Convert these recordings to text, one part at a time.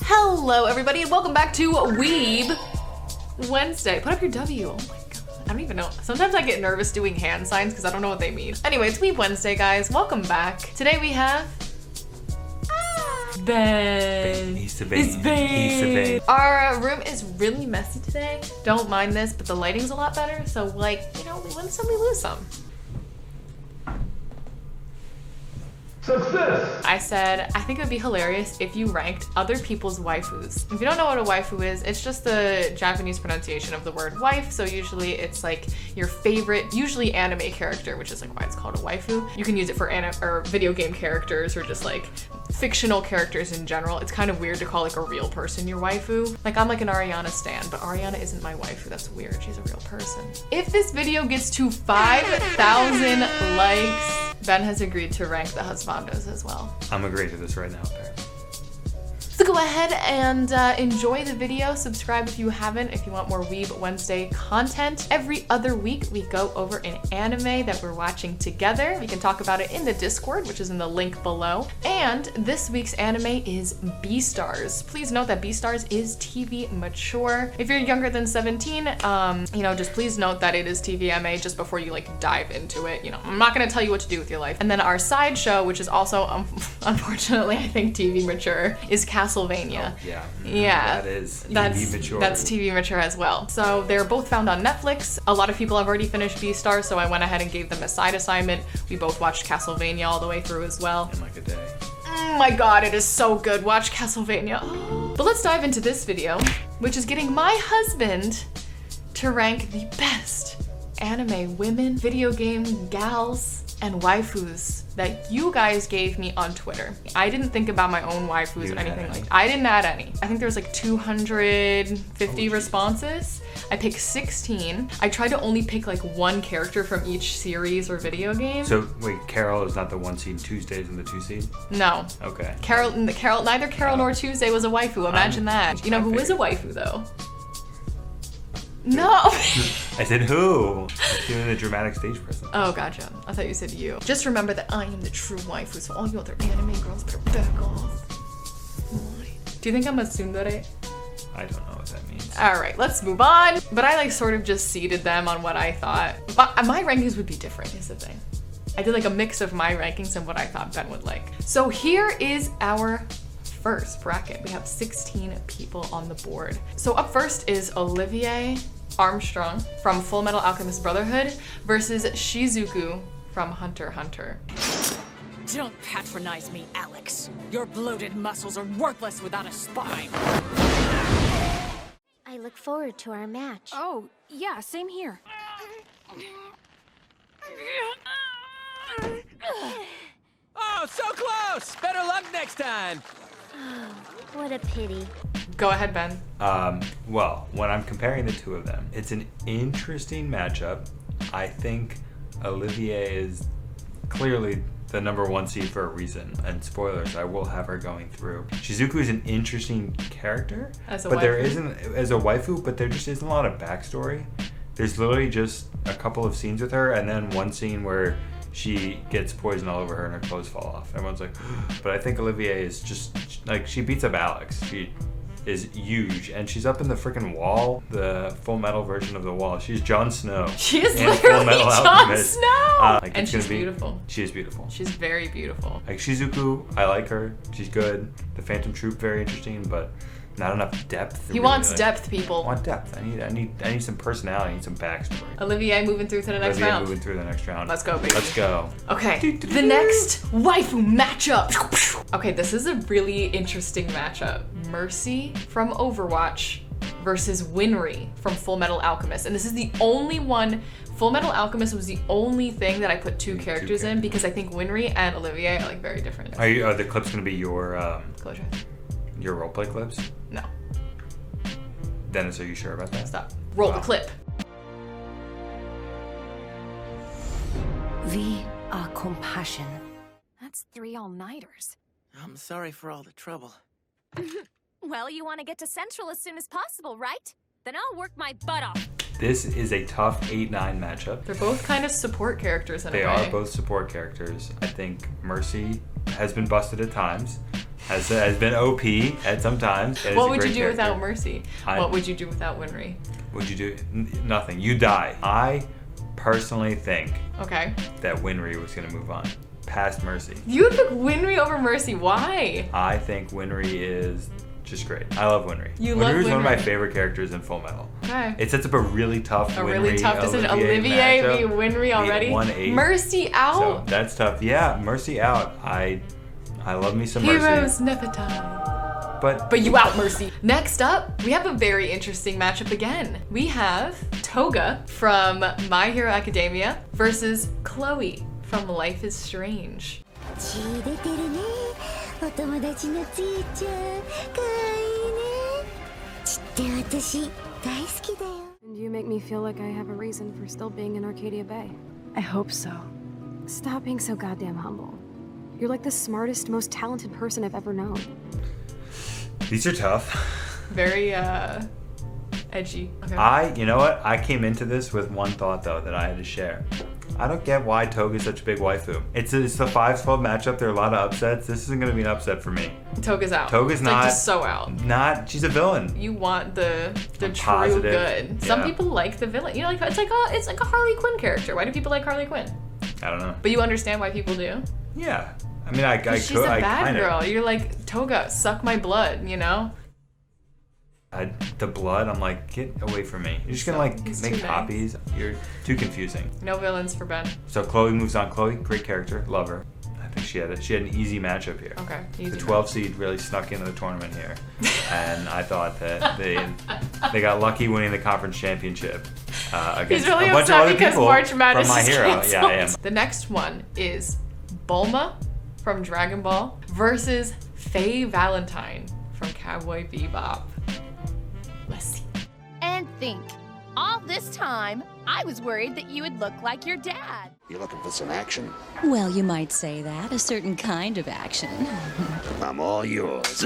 Hello everybody and welcome back to Weeb Wednesday. Put up your W. Oh my god. I don't even know. Sometimes I get nervous doing hand signs because I don't know what they mean. Anyway, it's Weeb Wednesday, guys. Welcome back. Today we have Ben. He's the Ben. Our room is really messy today. Don't mind this, but the lighting's a lot better. So like, you know, we win some, we lose some. Success! I said, I think it would be hilarious if you ranked other people's waifus. If you don't know what a waifu is, it's just the Japanese pronunciation of the word wife. So usually it's like your favorite, usually anime character, which is like why it's called a waifu. You can use it for or video game characters or just like fictional characters in general. It's kind of weird to call like a real person your waifu. Like I'm like an Ariana stan, but Ariana isn't my waifu. That's weird. She's a real person. If this video gets to 5,000 likes, Ben has agreed to rank the husbandos as well. I'm agreeing to this right now, apparently. So go ahead and enjoy the video. Subscribe if you haven't, if you want more Weeb Wednesday content. Every other week, we go over an anime that we're watching together. We can talk about it in the Discord, which is in the link below. And this week's anime is Beastars. Please note that Beastars is TV mature. If you're younger than 17, you know, just please note that it is TVMA just before you like dive into it. You know, I'm not gonna tell you what to do with your life. And then our side show, which is also, unfortunately, I think TV mature, is Castlevania. Yeah. Yeah. That is TV mature. That's TV mature as well. So they're both found on Netflix. A lot of people have already finished Beastars, so I went ahead and gave them a side assignment. We both watched Castlevania all the way through as well. In like a day. Oh my god, it is so good. Watch Castlevania. But let's dive into this video, which is getting my husband to rank the best anime women, video game gals, and waifus that you guys gave me on Twitter. I didn't think about my own waifus or anything like that. I didn't add any. I think there was like 250 responses. I picked 16. I tried to only pick like one character from each series or video game. So wait, Carol is not the 1 seed, Tuesday's in the 2 seed? No. Okay. Neither Carol nor Tuesday was a waifu. Imagine that. You know who is a waifu though? No. I said who? I was doing a dramatic stage presence. Oh, gotcha. I thought you said you. Just remember that I am the true waifu, so all you other anime girls better back off. Do you think I'm a tsundere? I don't know what that means. All right, let's move on. But I like sort of just seeded them on what I thought. But my rankings would be different is the thing. I did like a mix of my rankings and what I thought Ben would like. So here is our first bracket. We have 16 people on the board. So up first is Olivier Armstrong from Full Metal Alchemist Brotherhood versus Shizuku from Hunter x Hunter. Don't patronize me, Alex. Your bloated muscles are worthless without a spine. I look forward to our match. Oh, yeah, same here. Oh, so close! Better luck next time! Oh, what a pity. Go ahead, Ben. Well, when I'm comparing the two of them, it's an interesting matchup. I think Olivier is clearly the #1 seed for a reason. And spoilers, I will have her going through. Shizuku is an interesting character, As a but there waifu? isn't as a waifu, but there just isn't a lot of backstory. There's literally just a couple of scenes with her, and then one scene where she gets poison all over her and her clothes fall off. Everyone's like, but I think Olivier is just like, she beats up Alex. She is huge, and she's up in the freaking wall, the Full Metal version of the wall. She's Jon Snow. She is in literally Full Metal Jon Alchemist. Snow! Like, And it's gonna she's be- beautiful. She is beautiful. She's very beautiful. Like Shizuku, I like her. She's good. The Phantom Troop, very interesting, but not enough depth. He wants depth, people. I want depth. I need some personality. I need some backstory. Olivier moving through to the next Olivia round. moving through the next round. Let's go, baby. Let's go. Okay, the next waifu matchup. Okay, this is a really interesting matchup. Mercy from Overwatch versus Winry from Full Metal Alchemist. And this is the only one, Full Metal Alchemist was the only thing that I put two characters in because I think Winry and Olivier are like very different. Are the clips gonna be your Closure. your roleplay clips? No, Dennis, are you sure about that? stop. Roll the Wow. clip. We are compassion. That's 3 all-nighters. I'm sorry for all the trouble. Well, you want to get to Central as soon as possible, right? Then I'll work my butt off. This is a tough 8-9 matchup. They're both kind of support characters in a They way. are both support characters. I think Mercy has been busted at times, has been OP at some times. What would you do without Mercy? I- What would you do without Winry? Would you do nothing? You die. I personally think Okay. that Winry was gonna move on past Mercy. You would pick Winry over Mercy. Why? I think Winry is just great. I love Winry. You love Winry is one of my Winry. favorite characters in Full Metal. Okay. It sets up a really tough A Winry, really tough decision. Olivier Olivier v. matchup. Winry already. 1-8. Mercy So out. that's tough. Yeah, Mercy out. I love me some Mercy. Heroes never die. But you out, Mercy. Next up, we have a very interesting matchup again. We have Toga from My Hero Academia versus Chloe from Life is Strange. 血出てるねお友達のちーちゃんかわいいね血って私大好きだよ And you make me feel like I have a reason for still being in Arcadia Bay. I hope so. Stop being so goddamn humble. You're like the smartest, most talented person I've ever known. These are tough. Very, edgy. Okay. You know what? I came into this with one thought though that I had to share. I don't get why Toga's such a big waifu. It's the 5-12 matchup. There are a lot of upsets. This isn't gonna be an upset for me. Toga's out. Toga's Like, not- just so out. She's a villain. You want the true Positive, good. Some yeah. people like the villain. You know, like it's like a Harley Quinn character. Why do people like Harley Quinn? I don't know. But you understand why people do. Yeah. I mean, I She's a bad kinda, girl. You're like, Toga, suck my blood, you know? The blood, I'm like, get away from me. You're just gonna like He's make too nice. copies. You're too confusing. No villains for Ben. So Chloe moves on. Chloe, great character, love her. I think she had an easy matchup here. Okay, easy The 12 seed really snuck into the tournament here, and I thought that they got lucky winning the conference championship against He's really a bunch of upset other because people March Madness from My is Hero. canceled. Yeah, I am. The next one is Bulma from Dragon Ball versus Faye Valentine from Cowboy Bebop. Let's see. And think, all this time, I was worried that you would look like your dad. You looking for some action? Well, you might say that. A certain kind of action. I'm all yours.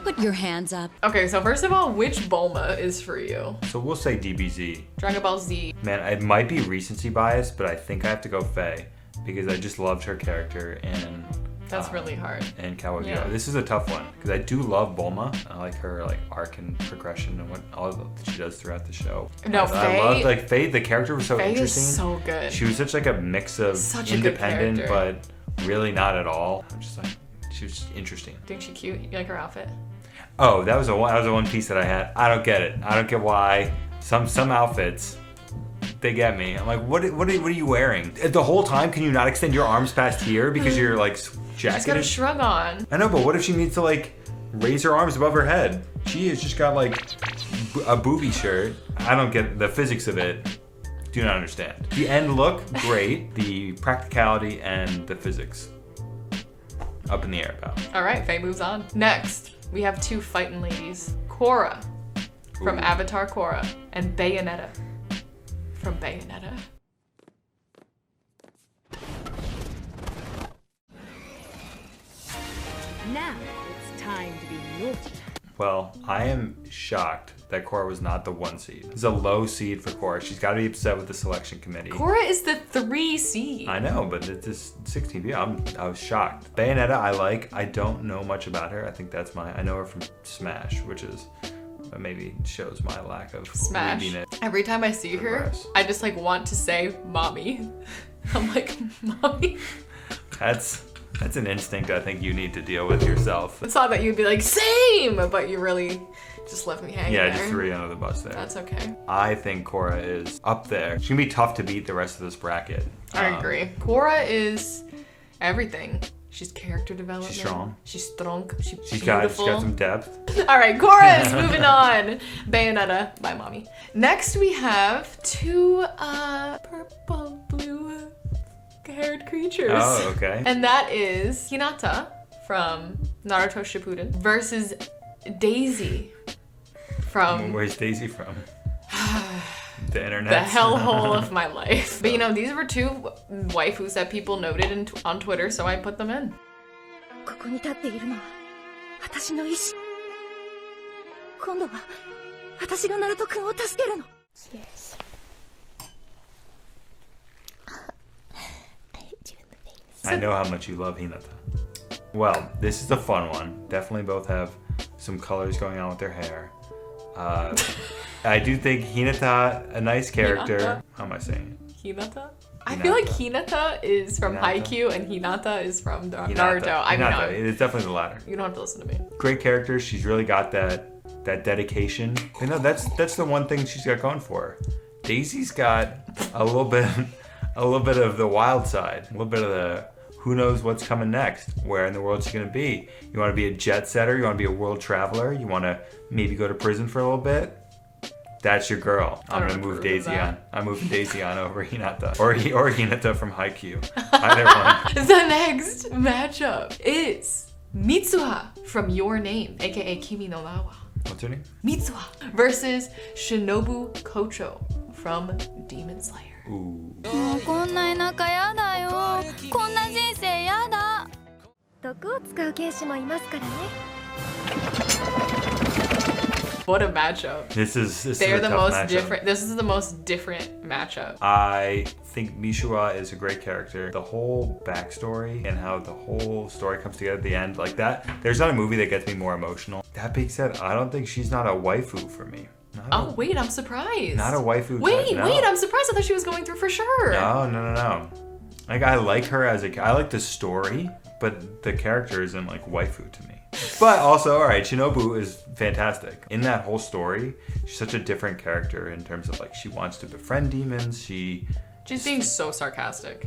Put your hands up. Okay, so first of all, which Bulma is for you? So we'll say DBZ. Dragon Ball Z. Man, it might be recency bias, but I think I have to go Faye because I just loved her character in. That's really hard. And Cowboy Yeah. Bebop. This is a tough one because I do love Bulma. I like her like arc and progression and what all that she does throughout the show. No, I Faye- loved like Faye. The character was so Faye is interesting. so good. She was such like a mix of Such a good independent character. but really not at all. I'm just like she was just interesting. Think she cute? You like her outfit? Oh, that was a one piece that I had. I don't get it. I don't get why some outfits. They get me. I'm like, what are you wearing? The whole time, can you not extend your arms past here because you're like She's got a jacketed? shrug on. I know, but what if she needs to like raise her arms above her head? She has just got like a booby shirt. I don't get the physics of it. Do not understand. The end look, great. The practicality and the physics, up in the air about. All right, Faye moves on. Next, we have two fighting ladies. Korra from Ooh. Avatar Korra and Bayonetta from Bayonetta. Now it's time to be naughty. Well, I am shocked that Korra was not the 1 seed. It's a low seed for Korra. She's got to be upset with the selection committee. Korra is the 3 seed. I know, but it's just 16. I was shocked. Bayonetta, I like. I don't know much about her. I think I know her from Smash, which is maybe shows my lack of Smash. reading it. Every time I see her, Progress. I just like want to say mommy. I'm like, mommy. That's an instinct I think you need to deal with yourself. I thought that you'd be like, same, but you really just left me hanging Yeah, there. just threw you under the bus there. That's okay. I think Korra is up there. She's gonna be tough to beat the rest of this bracket. I agree. Korra is everything. She's character development. She's strong. She's strong. She's She's beautiful. got some depth. All right, Korra is moving on. Bayonetta, bye mommy. Next we have two purple blue haired creatures. Oh, okay. And that is Hinata from Naruto Shippuden versus Daisy from Where's Daisy from? The internet. the hellhole of my life. But you know, these were two waifus that people noted on Twitter, so I put them in. ここに立っているのは私の意志今度は私がナルト君を助けるの Yes I hit you in the face I know how much you love Hinata. Well, this is a fun one. Definitely both have some colors going on with their hair. I do think Hinata, a nice character. Hinata? How am I saying it? Hinata? I feel like Hinata is from Haikyuu and Hinata is from Naruto. I mean, it's definitely the latter. You don't have to listen to me. Great character. She's really got that dedication. You know, that's the one thing she's got going for her. Daisy's got a little bit of the wild side, a little bit of the who knows what's coming next, where in the world she's gonna be. You want to be a jet setter, you want to be a world traveler, you want to maybe go to prison for a little bit. That's your girl. I'm gonna move Daisy on. I'm moving Daisy on over Hinata, or Hinata from Haikyuu. Either one. The next matchup is Mitsuha from Your Name, aka Kimi no Na wa. What's her name? Mitsuha versus Shinobu Kocho from Demon Slayer. Ooh. こんな田舎やだよ。こんな人生やだ。毒を使う剣士もいますからね。 What a matchup. This is They're a the tough most matchup. different. This is the most different matchup. I think Mishua is a great character. The whole backstory and how the whole story comes together at the end, like that. There's not a movie that gets me more emotional. That being said, I don't think she's not a waifu for me. Oh, wait, I'm surprised. Not a waifu. Wait, no. I'm surprised. I thought she was going through for sure. No. Like, I like her I like the story, but the character isn't like waifu to me. But also, alright, Shinobu is fantastic. In that whole story, she's such a different character in terms of like, she wants to befriend demons, she's being so sarcastic.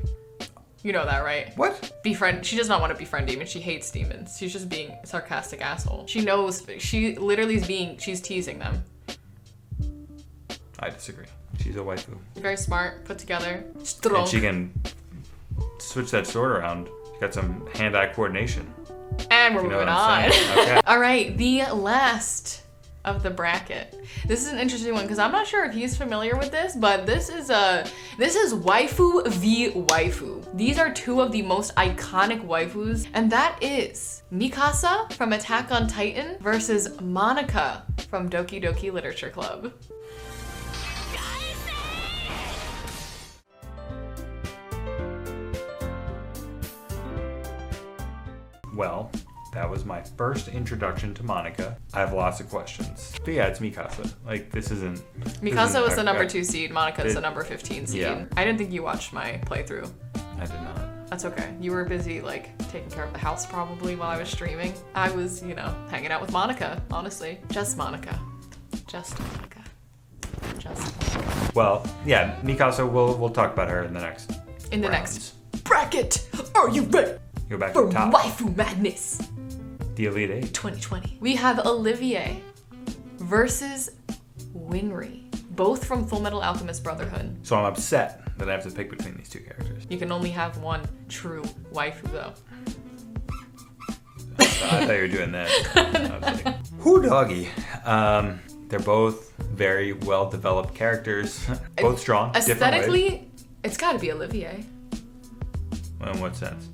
You know that, right? What? She does not want to befriend demons. She hates demons. She's just being a sarcastic asshole. She knows, she literally she's teasing them. I disagree. She's a waifu. Very smart, put together, strong. And she can switch that sword around. She's got some hand-eye coordination. And we're moving on. Okay. All right, the last of the bracket. This is an interesting one because I'm not sure if he's familiar with this, but this is waifu v waifu. These are two of the most iconic waifus, and that is Mikasa from Attack on Titan versus Monika from Doki Doki Literature Club. Well, that was my first introduction to Monika. I have lots of questions. But yeah, it's Mikasa. Like, this isn't... Mikasa was the number 2 seed. Monika's the number 15 seed. Yeah. I didn't think you watched my playthrough. I did not. That's okay. You were busy, like, taking care of the house probably while I was streaming. I was, you know, hanging out with Monika, honestly. Just Monika. Just Monika. Just Monika. Well, yeah, Mikasa, we'll talk about her in the next next bracket. Are you ready? Go back for to the top. Waifu Madness. The Elite Eight. 2020. We have Olivier versus Winry, both from Full Metal Alchemist Brotherhood. So I'm upset that I have to pick between these two characters. You can only have one true waifu, though. I thought you were doing that. Who doggy? They're both very well-developed characters. Both strong. Aesthetically, it's got to be Olivier. In what sense?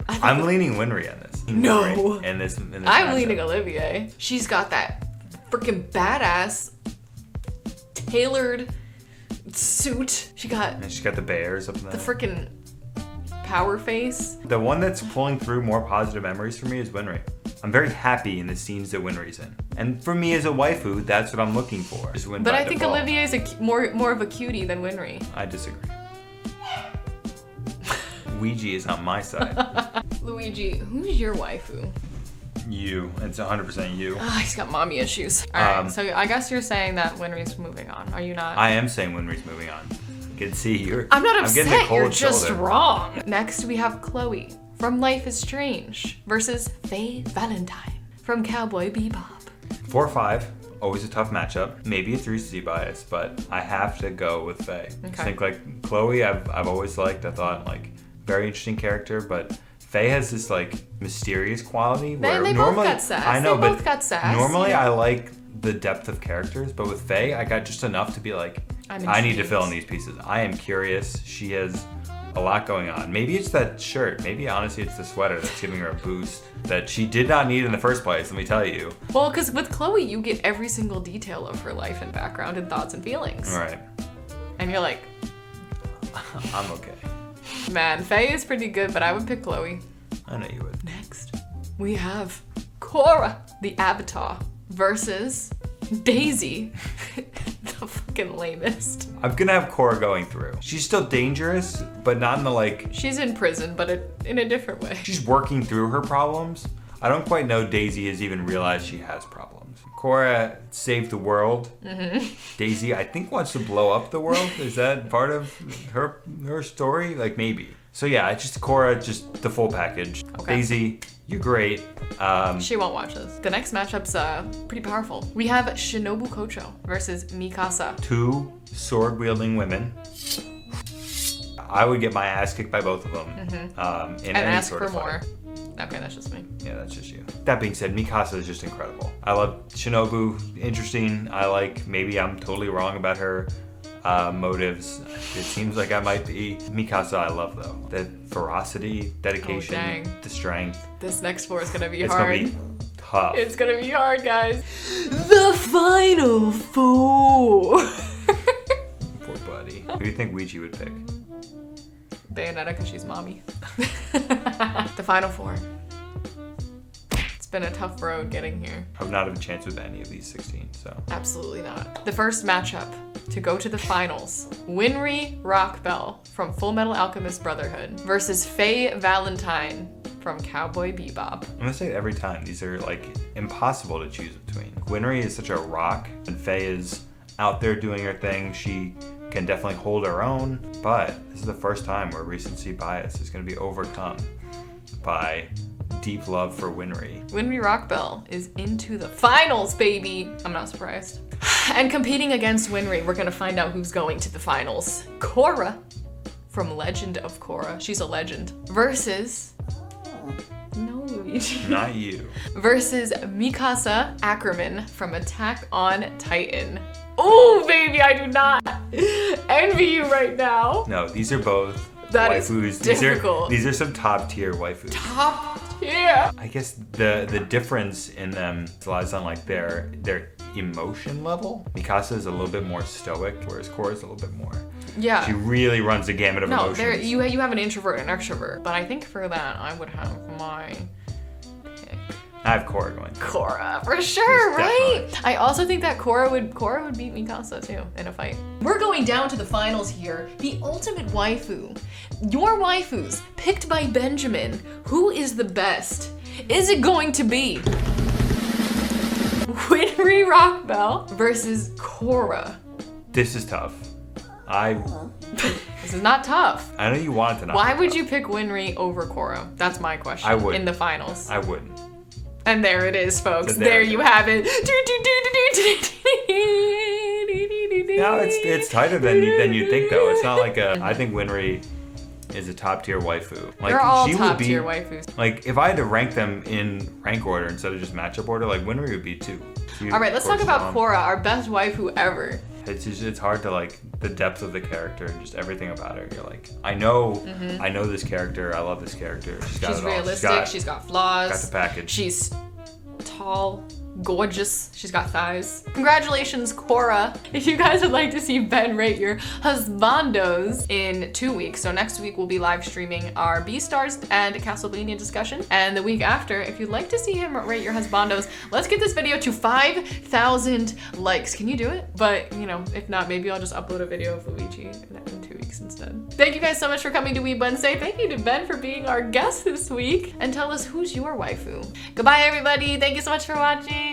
I'm leaning Winry on this. No. In this I'm matchup. leaning Olivier. She's got that freaking badass tailored suit. She's got the bears up in the freaking power face. The one that's pulling through more positive memories for me is Winry. I'm very happy in the scenes that Winry's in. And for me as a waifu, that's what I'm looking for. But I think Olivier is more of a cutie than Winry. I disagree. Ouija is on my side. Luigi, who's your waifu? You. It's 100% you. He's got mommy issues. Alright, so I guess you're saying that Winry's moving on. Are you not? I am saying Winry's moving on. I can see you're... I'm not upset, getting a cold you're just shoulder. wrong. Next we have Chloe from Life is Strange versus Faye Valentine from Cowboy Bebop. 4-5. Always a tough matchup. Maybe a 3C bias, but I have to go with Faye. Okay. I think like Chloe I've always liked. I thought like very interesting character, but Faye has this like mysterious quality where they normally both got sass. I know, they but both got sass. normally I like the depth of characters, but with Faye I got just enough to be like I need to fill in these pieces. I am curious. She has a lot going on. Maybe it's that shirt. Maybe honestly it's the sweater that's giving her a boost that she did not need in the first place, let me tell you. Well, because with Chloe you get every single detail of her life and background and thoughts and feelings. Right. And you're like, I'm okay. Man, Faye is pretty good, but I would pick Chloe. I know you would. we have Korra, the Avatar, versus Daisy, the fucking lamest. I'm gonna have Korra going through. She's still dangerous, but not in the like... She's in prison, but in a different way. She's working through her problems. I don't quite know Daisy has even realized she has problems. Korra saved the world. Daisy, I think, wants to blow up the world. Is that part of her story? Like, maybe. So yeah, it's just Korra, just the full package. Okay. Daisy, you're great. She won't watch this. The next matchup's pretty powerful. We have Shinobu Kocho versus Mikasa. 2 sword-wielding women. I would get my ass kicked by both of them. In And any ask sort for of fight. more. Okay, that's just me. Yeah, that's just you. That being said, Mikasa is just incredible. I love Shinobu, interesting. I like, maybe I'm totally wrong about her motives. It seems like I might be. Mikasa I love though. The ferocity, dedication, the strength. This next 4 is gonna be It's hard. gonna be tough. It's gonna be hard, guys. The final 4. Poor buddy. Who do you think Ouija would pick? Bayonetta, because she's mommy. The final 4. It's been a tough road getting here. I would not have a chance with any of these 16, so. Absolutely not. The first matchup to go to the finals, Winry Rockbell from Full Metal Alchemist Brotherhood versus Faye Valentine from Cowboy Bebop. I'm gonna say it every time. These are like impossible to choose between. Winry is such a rock, and Faye is out there doing her thing. She can definitely hold her own, but this is the first time where recency bias is gonna be overcome by deep love for Winry. Winry Rockbell is into the finals, baby. I'm not surprised. And competing against Winry, we're gonna find out who's going to the finals. Korra from Legend of Korra, she's a legend, versus... No, Luigi. Not you. Versus Mikasa Ackerman from Attack on Titan. Oh, baby, I do not envy you right now. No, these are both That is waifus. difficult. These are some top tier waifus. Top tier. I guess the difference in them lies on like their emotion level. Mikasa is a little bit more stoic, whereas Korra is a little bit more. Yeah. She really runs the gamut of No, emotions. you have an introvert and extrovert, but I think for that I would have my pick. I have Korra going. Korra, for sure, She's right? definitely- I also think that Korra would beat Mikasa too in a fight. We're going down to the finals here. The ultimate waifu. Your waifus, picked by Benjamin. Who is the best? Is it going to be Winry Rockbell versus Korra? This is tough. This is not tough. I know you want it to not. Why be would tough. you pick Winry over Korra? That's my question. I would. In the finals. I wouldn't. And there it is, folks. So there there you it have it. No, it's tighter than you think though. It's not like a. I think Winry is a top tier waifu. Like They're all she would top be, tier waifus. Like if I had to rank them in rank order instead of just matchup order, like Winry would be 2. All right, let's talk about Korra, our best waifu ever. It's hard to like the depth of the character and just everything about her. You're like, I know this character. I love this character. She's got She's it all. realistic. She's got flaws. got the package. She's tall, gorgeous. She's got thighs. Congratulations, Korra. If you guys would like to see Ben rate your husbandos in 2 weeks, so next week we'll be live streaming our Beastars and Castlevania discussion, and the week after, if you'd like to see him rate your husbandos, let's get this video to 5,000 likes. Can you do it? But, you know, if not, maybe I'll just upload a video of Luigi in 2 weeks instead. Thank you guys so much for coming to Weeb Wednesday. Thank you to Ben for being our guest this week, and tell us who's your waifu. Goodbye, everybody. Thank you so much for watching.